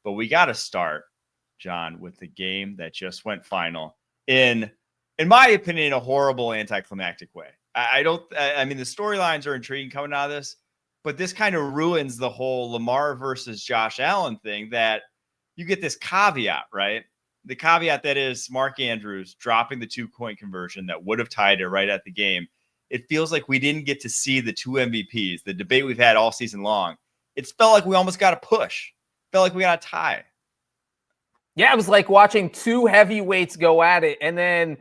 But we got to start, John, with the game that just went final in my opinion, a horrible anticlimactic way. I mean, the storylines are intriguing coming out of this, but this kind of ruins the whole Lamar versus Josh Allen thing that you get this caveat, right? The caveat that is Mark Andrews dropping the 2-point conversion that would have tied it right at the game. It feels like we didn't get to see the two MVPs, the debate we've had all season long. It felt like we almost got a push. Felt like we got a tie. Yeah, it was like watching two heavyweights go at it, and then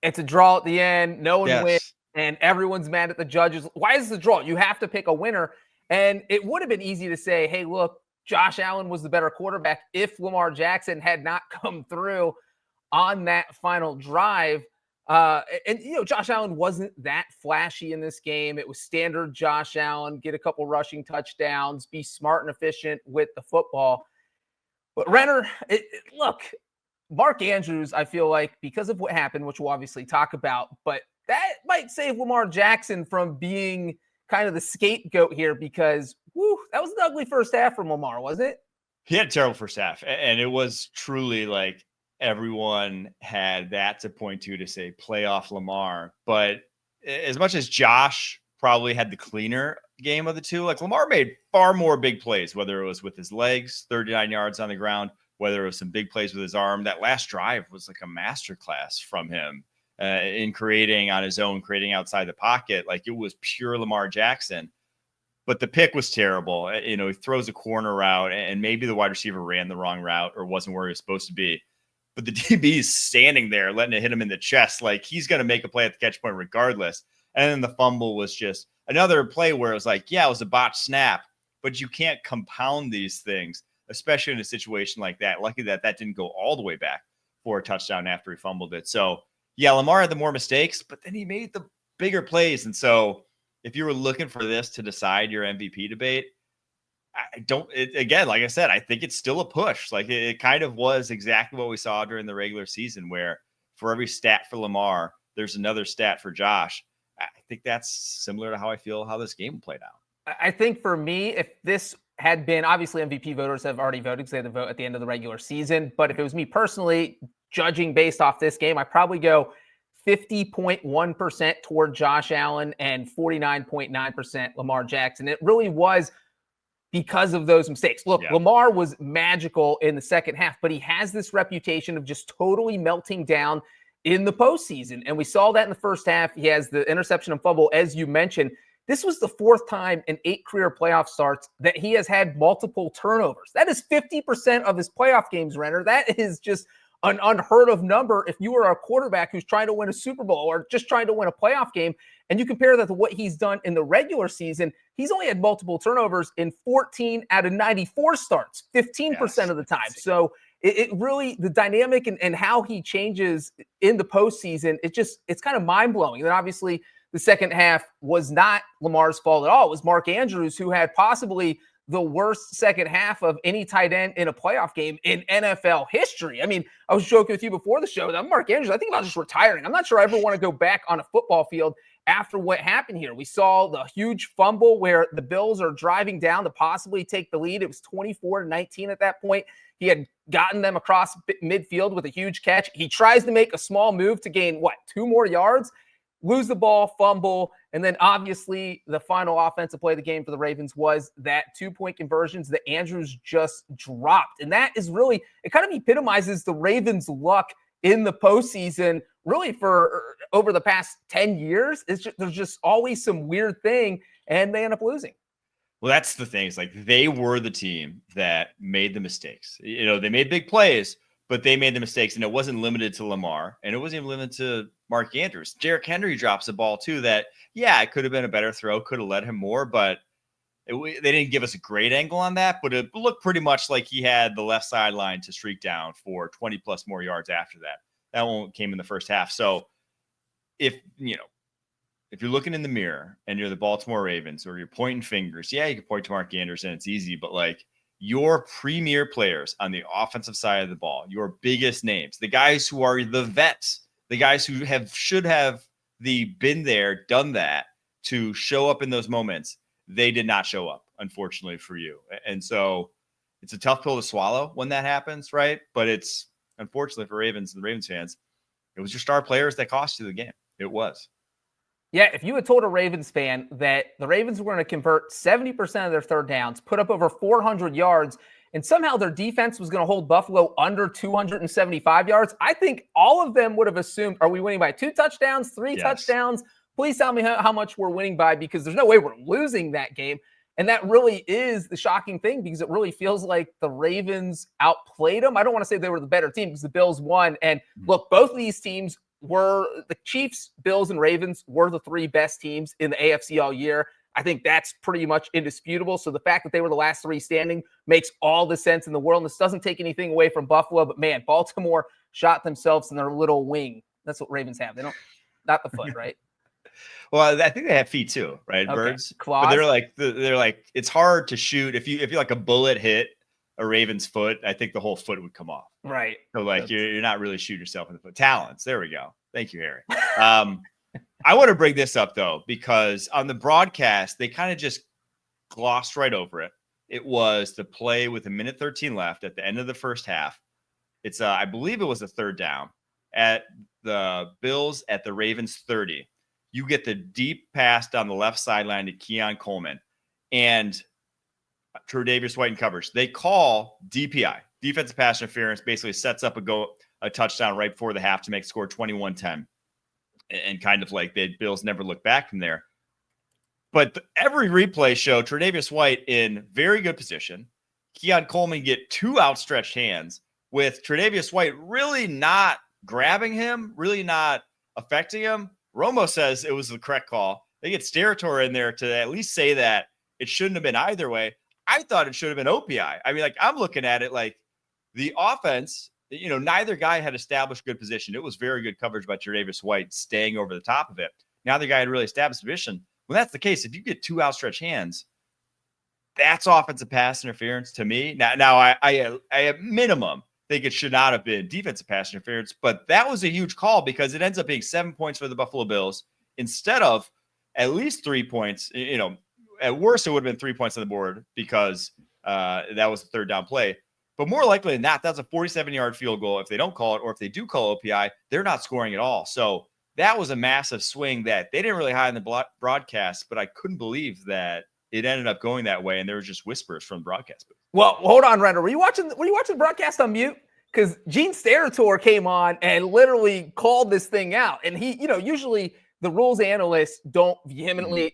it's a draw at the end. No one wins, and everyone's mad at the judges. Why is this a draw? You have to pick a winner. And it would have been easy to say, hey, look, Josh Allen was the better quarterback if Lamar Jackson had not come through on that final drive. Josh Allen wasn't that flashy in this game. It was standard Josh Allen, get a couple rushing touchdowns, be smart and efficient with the football. But Renner, look, Mark Andrews, I feel like, because of what happened, which we'll obviously talk about, but that might save Lamar Jackson from being kind of the scapegoat here because, that was an ugly first half from Lamar, wasn't it? He had a terrible first half, and it was truly like everyone had that to point to say playoff Lamar. But as much as Josh probably had the cleaner game of the two, like Lamar made far more big plays, whether it was with his legs, 39 yards on the ground, whether it was some big plays with his arm. That last drive was like a masterclass from him in creating on his own, creating outside the pocket. Like it was pure Lamar Jackson. But the pick was terrible. He throws a corner route, and maybe the wide receiver ran the wrong route or wasn't where he was supposed to be. But the DB is standing there, letting it hit him in the chest. Like he's going to make a play at the catch point regardless. And then the fumble was just another play where it was like, yeah, it was a botched snap, but you can't compound these things, especially in a situation like that. Lucky that didn't go all the way back for a touchdown after he fumbled it. So, yeah, Lamar had the more mistakes, but then he made the bigger plays. And so if you were looking for this to decide your MVP debate, again, like I said, I think it's still a push. Like it kind of was exactly what we saw during the regular season, where for every stat for Lamar, there's another stat for Josh. I think that's similar to how I feel how this game played out. I think for me, if this had been, obviously MVP voters have already voted because they had to vote at the end of the regular season. But if it was me personally judging based off this game, I probably go 50.1% toward Josh Allen and 49.9% Lamar Jackson. It really was because of those mistakes. Look, Lamar was magical in the second half, but he has this reputation of just totally melting down in the postseason. And we saw that in the first half. He has the interception and fumble, as you mentioned. This was the fourth time in 8 career playoff starts that he has had multiple turnovers. That is 50% of his playoff games, Renner. That is just an unheard of number if you are a quarterback who's trying to win a Super Bowl or just trying to win a playoff game. And you compare that to what he's done in the regular season, he's only had multiple turnovers in 14 out of 94 starts, 15% of the time. So it really, the dynamic and how he changes in the postseason, it's kind of mind-blowing. And obviously the second half was not Lamar's fault at all. It was Mark Andrews, who had possibly the worst second half of any tight end in a playoff game in NFL history. I mean, I was joking with you before the show that Mark Andrews, I think about just retiring. I'm not sure I ever want to go back on a football field after what happened here. We saw the huge fumble where the Bills are driving down to possibly take the lead. It was 24-19 at that point. He had gotten them across midfield with a huge catch. He tries to make a small move to gain, 2 more yards? Lose the ball, fumble, and then obviously the final offensive play of the game for the Ravens was that 2-point conversions that Andrews just dropped. And that is really, it kind of epitomizes the Ravens' luck in the postseason, really for over the past 10 years. There's just always some weird thing, and they end up losing. Well, that's the thing. It's like they were the team that made the mistakes. They made big plays, but they made the mistakes, and it wasn't limited to Lamar, and it wasn't even limited to Mark Andrews. Derrick Henry drops a ball too that, it could have been a better throw, could have led him more, but they didn't give us a great angle on that, but it looked pretty much like he had the left sideline to streak down for 20 plus more yards after that. That one came in the first half. So if you're looking in the mirror and you're the Baltimore Ravens or you're pointing fingers, you can point to Mark Andrews and it's easy, but like your premier players on the offensive side of the ball, your biggest names, the guys who are the vets, the guys who should have been there, done that to show up in those moments, they did not show up, unfortunately for you. And so It's a tough pill to swallow when that happens, right? But it's unfortunately for Ravens and the Ravens fans, it was your star players that cost you the game. It was. Yeah, if you had told a Ravens fan that the Ravens were going to convert 70% of their third downs, put up over 400 yards, and somehow their defense was going to hold Buffalo under 275 yards, I think all of them would have assumed, are we winning by 2 touchdowns, 3 touchdowns? Please tell me how much we're winning by, because there's no way we're losing that game. And that really is the shocking thing, because it really feels like the Ravens outplayed them. I don't want to say they were the better team, because the Bills won. And look, both of these teams were the Chiefs, Bills, and Ravens were the 3 best teams in the AFC all year. I think that's pretty much indisputable. So the fact that they were the last 3 standing makes all the sense in the world. And this doesn't take anything away from Buffalo, but man, Baltimore shot themselves in their little wing. That's what Ravens have. They don't, not the foot, right? Well, I think they have feet too, right? Okay. Birds. Claws. But they're like, it's hard to shoot. If you like a bullet hit a Raven's foot, I think the whole foot would come off. Right. So like you're not really shooting yourself in the foot. Talons. There we go. Thank you, Harry. I want to bring this up though, because on the broadcast, they kind of just glossed right over it. It was the play with 1:13 left at the end of the first half. It's I believe it was a third down at the Bills at the Ravens 30. You get the deep pass down the left sideline to Keon Coleman and Tre'Davious White in coverage. They call DPI, defensive pass interference, basically sets up a touchdown right before the half to make score 21-10. And kind of like the Bills never look back from there. But every replay showed Tre'Davious White in very good position. Keon Coleman get 2 outstretched hands with Tre'Davious White really not grabbing him, really not affecting him. Romo says it was the correct call. They get Steratore in there to at least say that it shouldn't have been either way. I thought it should have been OPI. I mean, like, I'm looking at it like the offense, neither guy had established good position. It was very good coverage by Tre'Davious White staying over the top of it. Neither guy had really established position. When that's the case, if you get 2 outstretched hands, that's offensive pass interference to me. Now I at minimum think it should not have been defensive pass interference, but that was a huge call because it ends up being 7 points for the Buffalo Bills instead of at least 3 points. At worst, it would have been 3 points on the board because that was the third down play. But more likely than not, that's a 47-yard field goal. If they don't call it, or if they do call OPI, they're not scoring at all. So that was a massive swing that they didn't really hide in the broadcast, but I couldn't believe that it ended up going that way, and there was just whispers from the broadcast booth. Well, hold on, Render. Were you watching the broadcast on mute? Because Gene Steratore came on and literally called this thing out. And he, usually the rules analysts don't vehemently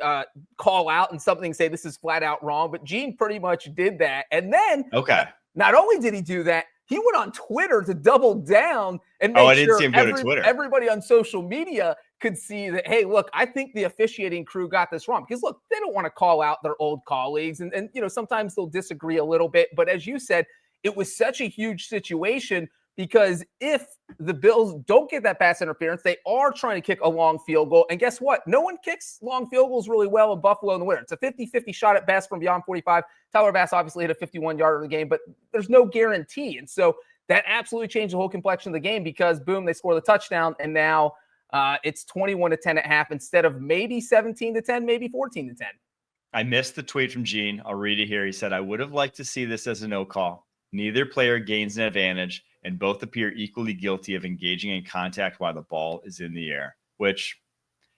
call out and something say this is flat out wrong, but Gene pretty much did that. And then not only did he do that, he went on Twitter to double down and make sure everybody on social media could see that, hey, look, I think the officiating crew got this wrong. Because, look, they don't want to call out their old colleagues. And sometimes they'll disagree a little bit. But as you said, it was such a huge situation because if the Bills don't get that pass interference, they are trying to kick a long field goal. And guess what? No one kicks long field goals really well in Buffalo in the winter. It's a 50-50 shot at best from beyond 45. Tyler Bass obviously hit a 51-yarder in the game, but there's no guarantee. And so that absolutely changed the whole complexion of the game because, boom, they score the touchdown, and now it's 21-10 at half instead of maybe 17-10, maybe 14-10. I missed the tweet from Gene. I'll read it here. He said, I would have liked to see this as a no call. Neither player gains an advantage, and both appear equally guilty of engaging in contact while the ball is in the air, which,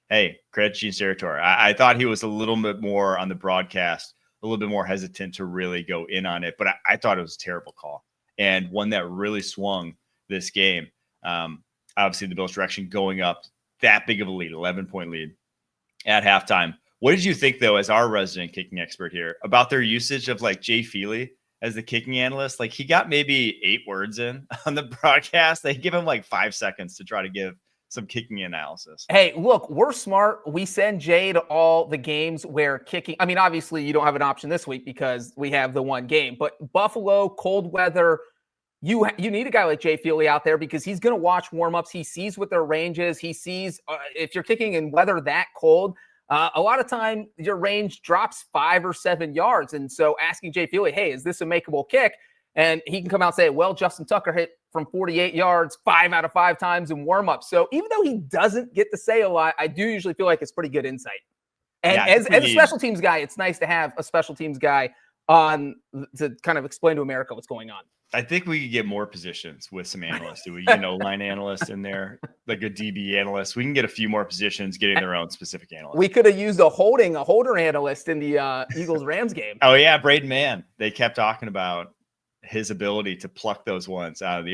hey, credit Gene Steratore. I thought he was a little bit more on the broadcast, a little bit more hesitant to really go in on it, but I thought it was a terrible call and one that really swung this game. Obviously, the Bills' direction going up that big of a lead, 11-point lead at halftime. What did you think, though, as our resident kicking expert here, about their usage of like Jay Feely as the kicking analyst? Like, he got maybe 8 words in on the broadcast. They give him like 5 seconds to try to give some kicking analysis. Hey, look, we're smart. We send Jay to all the games where kicking. I mean, obviously, you don't have an option this week because we have the one game. But Buffalo, cold weather, you need a guy like Jay Feely out there because he's going to watch warmups. He sees what their range is. He sees if you're kicking in weather that cold. A lot of time your range drops 5 or 7 yards. And so asking Jay Feely, hey, is this a makeable kick? And he can come out and say, well, Justin Tucker hit from 48 yards 5 out of 5 times in warmups. So even though he doesn't get to say a lot, I do usually feel like it's pretty good insight. And as a special teams guy, it's nice to have a special teams guy to kind of explain to America what's going on. I think we could get more positions with some analysts. Do we, line analysts in there, like a DB analyst? We can get a few more positions getting their own specific analyst. We could have used a holder analyst in the Eagles-Rams game. Oh, yeah, Braden Mann. They kept talking about his ability to pluck those ones out of the